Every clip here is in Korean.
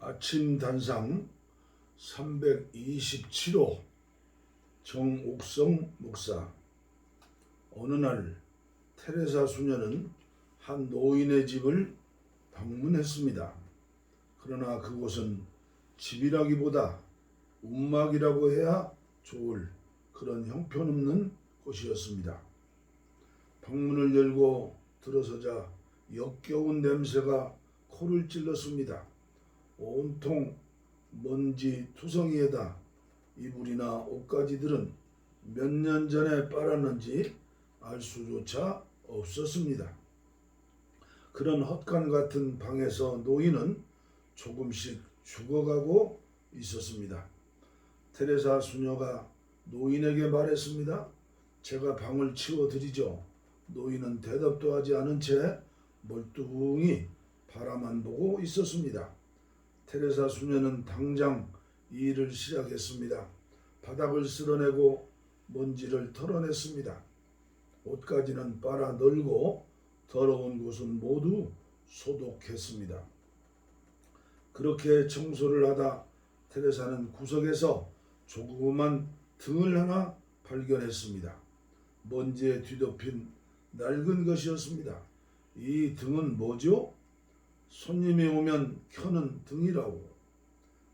아침 단상 327호 정옥성 목사. 어느 날 테레사 수녀는 한 노인의 집을 방문했습니다. 그러나 그곳은 집이라기보다 움막이라고 해야 좋을 그런 형편없는 곳이었습니다. 방문을 열고 들어서자 역겨운 냄새가 코를 찔렀습니다. 온통 먼지 투성이에다 이불이나 옷가지들은 몇 년 전에 빨았는지 알 수조차 없었습니다. 그런 헛간 같은 방에서 노인은 조금씩 죽어가고 있었습니다. 테레사 수녀가 노인에게 말했습니다. 제가 방을 치워드리죠. 노인은 대답도 하지 않은 채 멀뚱히 바라만 보고 있었습니다. 테레사 수녀는 당장 일을 시작했습니다. 바닥을 쓸어내고 먼지를 털어냈습니다. 옷가지는 빨아 널고 더러운 곳은 모두 소독했습니다. 그렇게 청소를 하다 테레사는 구석에서 조그만 등을 하나 발견했습니다. 먼지에 뒤덮인 낡은 것이었습니다. 이 등은 뭐죠? 손님이 오면 켜는 등이라고.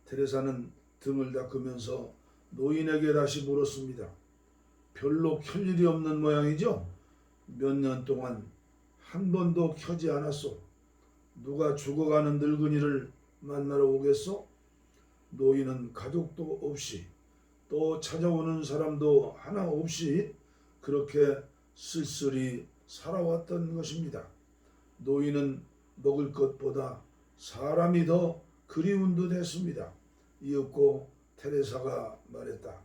테레사는 등을 닦으면서 노인에게 다시 물었습니다. 별로 켤 일이 없는 모양이죠? 몇 년 동안 한 번도 켜지 않았소. 누가 죽어가는 늙은이를 만나러 오겠소? 노인은 가족도 없이 또 찾아오는 사람도 하나 없이 그렇게 쓸쓸히 살아왔던 것입니다. 노인은 먹을 것보다 사람이 더 그리운 듯 했습니다. 이윽고 테레사가 말했다.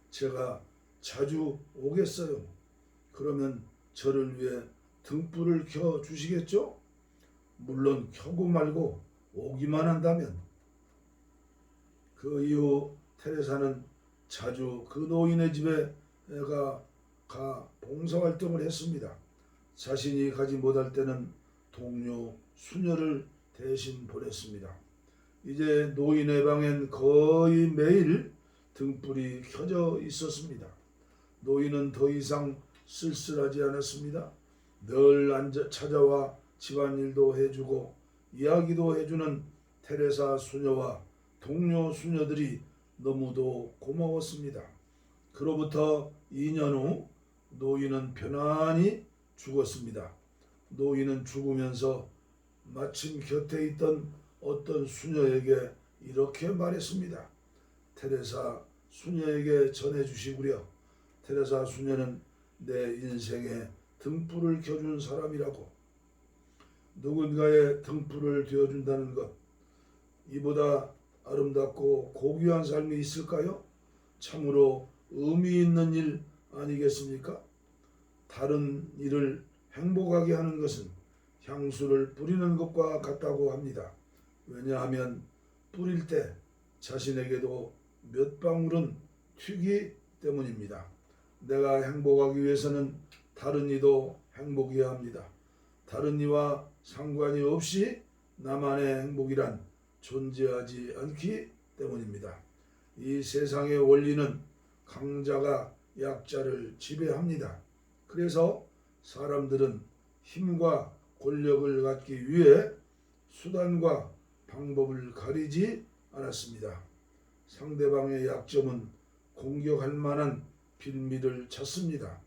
제가 자주 오겠어요. 그러면 저를 위해 등불을 켜 주시겠죠? 물론 켜고 말고 오기만 한다면. 그 이후 테레사는 자주 그 노인의 집에 가 봉사활동을 했습니다. 자신이 가지 못할 때는 동료 수녀를 대신 보냈습니다. 이제 노인의 방엔 거의 매일 등불이 켜져 있었습니다. 노인은 더 이상 쓸쓸하지 않았습니다. 늘 찾아와 집안일도 해주고 이야기도 해주는 테레사 수녀와 동료 수녀들이 너무도 고마웠습니다. 그로부터 2년 후 노인은 편안히 죽었습니다. 노인은 죽으면서 마침 곁에 있던 어떤 수녀에게 이렇게 말했습니다. 테레사 수녀에게 전해주시구려. 테레사 수녀는 내 인생에 등불을 켜준 사람이라고. 누군가의 등불을 되어준다는 것, 이보다 아름답고 고귀한 삶이 있을까요? 참으로 의미 있는 일 아니겠습니까? 다른 일을 행복하게 하는 것은 향수를 뿌리는 것과 같다고 합니다. 왜냐하면 뿌릴 때 자신에게도 몇 방울은 튀기 때문입니다. 내가 행복하기 위해서는 다른 이도 행복해야 합니다. 다른 이와 상관이 없이 나만의 행복이란 존재하지 않기 때문입니다. 이 세상의 원리는 강자가 약자를 지배합니다. 그래서 사람들은 힘과 권력을 갖기 위해 수단과 방법을 가리지 않았습니다. 상대방의 약점은 공격할 만한 빌미를 찾습니다.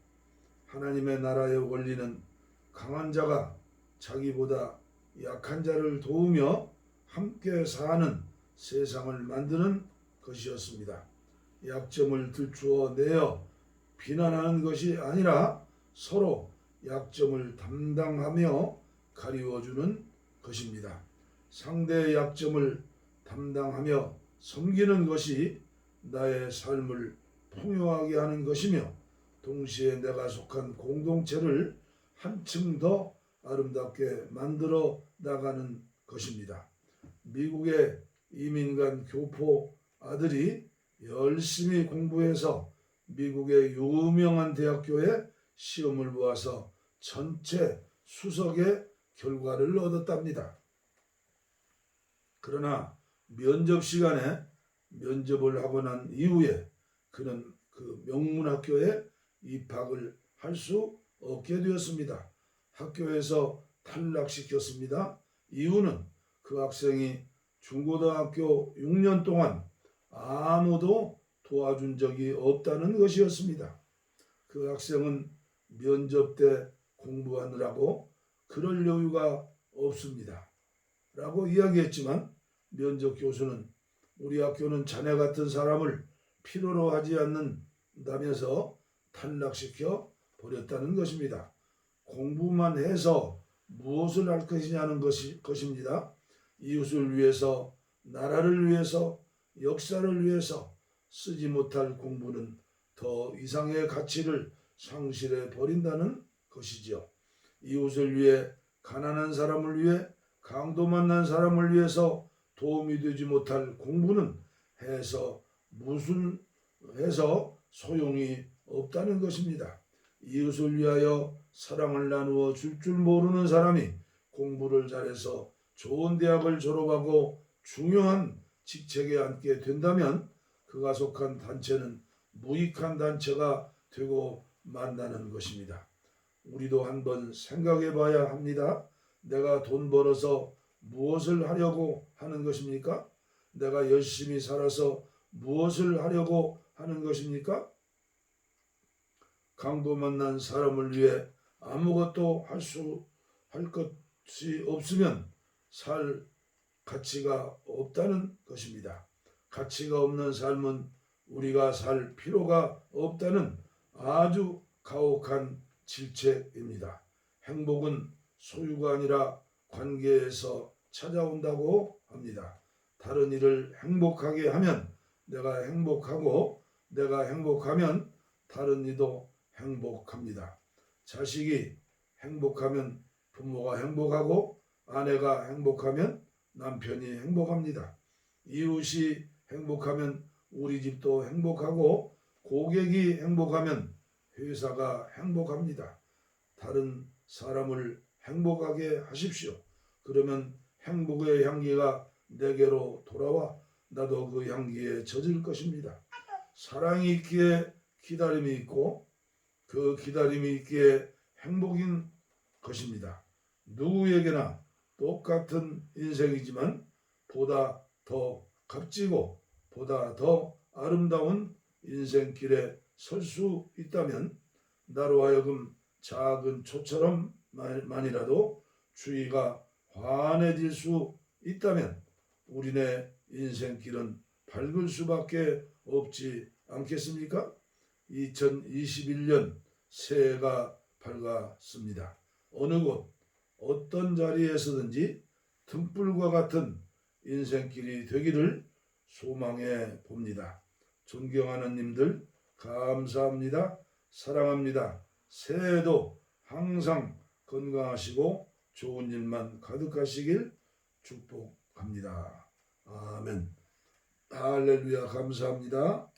하나님의 나라의 원리는 강한 자가 자기보다 약한 자를 도우며 함께 사는 세상을 만드는 것이었습니다. 약점을 들추어 내어 비난하는 것이 아니라 서로 약점을 담당하며 가리워주는 것입니다. 상대의 약점을 담당하며 섬기는 것이 나의 삶을 풍요하게 하는 것이며 동시에 내가 속한 공동체를 한층 더 아름답게 만들어 나가는 것입니다. 미국의 이민간 교포 아들이 열심히 공부해서 미국의 유명한 대학교에 시험을 보아서 전체 수석의 결과를 얻었답니다. 그러나 면접 시간에 면접을 하고 난 이후에 그는 그 명문학교에 입학을 할 수 없게 되었습니다. 학교에서 탈락시켰습니다. 이유는 그 학생이 중고등학교 6년 동안 아무도 도와준 적이 없다는 것이었습니다. 그 학생은 면접 때 공부하느라고 그럴 여유가 없습니다. 라고 이야기했지만 면접 교수는 우리 학교는 자네 같은 사람을 필요로 하지 않는다면서 탈락시켜 버렸다는 것입니다. 공부만 해서 무엇을 할 것이냐는 것입니다. 이웃을 위해서, 나라를 위해서, 역사를 위해서 쓰지 못할 공부는 더 이상의 가치를 상실해 버린다는 것이지요. 이웃을 위해, 가난한 사람을 위해, 강도 만난 사람을 위해서 도움이 되지 못할 공부는 해서 소용이 없다는 것입니다. 이웃을 위하여 사랑을 나누어 줄 모르는 사람이 공부를 잘해서 좋은 대학을 졸업하고 중요한 직책에 앉게 된다면 그가 속한 단체는 무익한 단체가 되고 만다는 것입니다. 우리도 한번 생각해 봐야 합니다. 내가 돈 벌어서 무엇을 하려고 하는 것입니까? 내가 열심히 살아서 무엇을 하려고 하는 것입니까? 강도 만난 사람을 위해 아무것도 할 것이 없으면 살 가치가 없다는 것입니다. 가치가 없는 삶은 우리가 살 필요가 없다는 아주 가혹한 질책입니다. 행복은 소유가 아니라 관계에서 찾아온다고 합니다. 다른 이를 행복하게 하면 내가 행복하고 내가 행복하면 다른 이도 행복합니다. 자식이 행복하면 부모가 행복하고 아내가 행복하면 남편이 행복합니다. 이웃이 행복하면 우리 집도 행복하고 고객이 행복하면 회사가 행복합니다. 다른 사람을 행복하게 하십시오. 그러면 행복의 향기가 내게로 돌아와 나도 그 향기에 젖을 것입니다. 사랑이 있기에 기다림이 있고 그 기다림이 있기에 행복인 것입니다. 누구에게나 똑같은 인생이지만 보다 더 값지고 보다 더 아름다운 인생길에 설 수 있다면 나로 하여금 작은 초처럼만이라도 주위가 환해질 수 있다면 우리네 인생길은 밝을 수밖에 없지 않겠습니까? 2021년 새해가 밝았습니다. 어느 곳 어떤 자리에서든지 등불과 같은 인생길이 되기를 소망해 봅니다. 존경하는 님들 감사합니다. 사랑합니다. 새해에도 항상 건강하시고 좋은 일만 가득하시길 축복합니다. 아멘. 할렐루야. 감사합니다.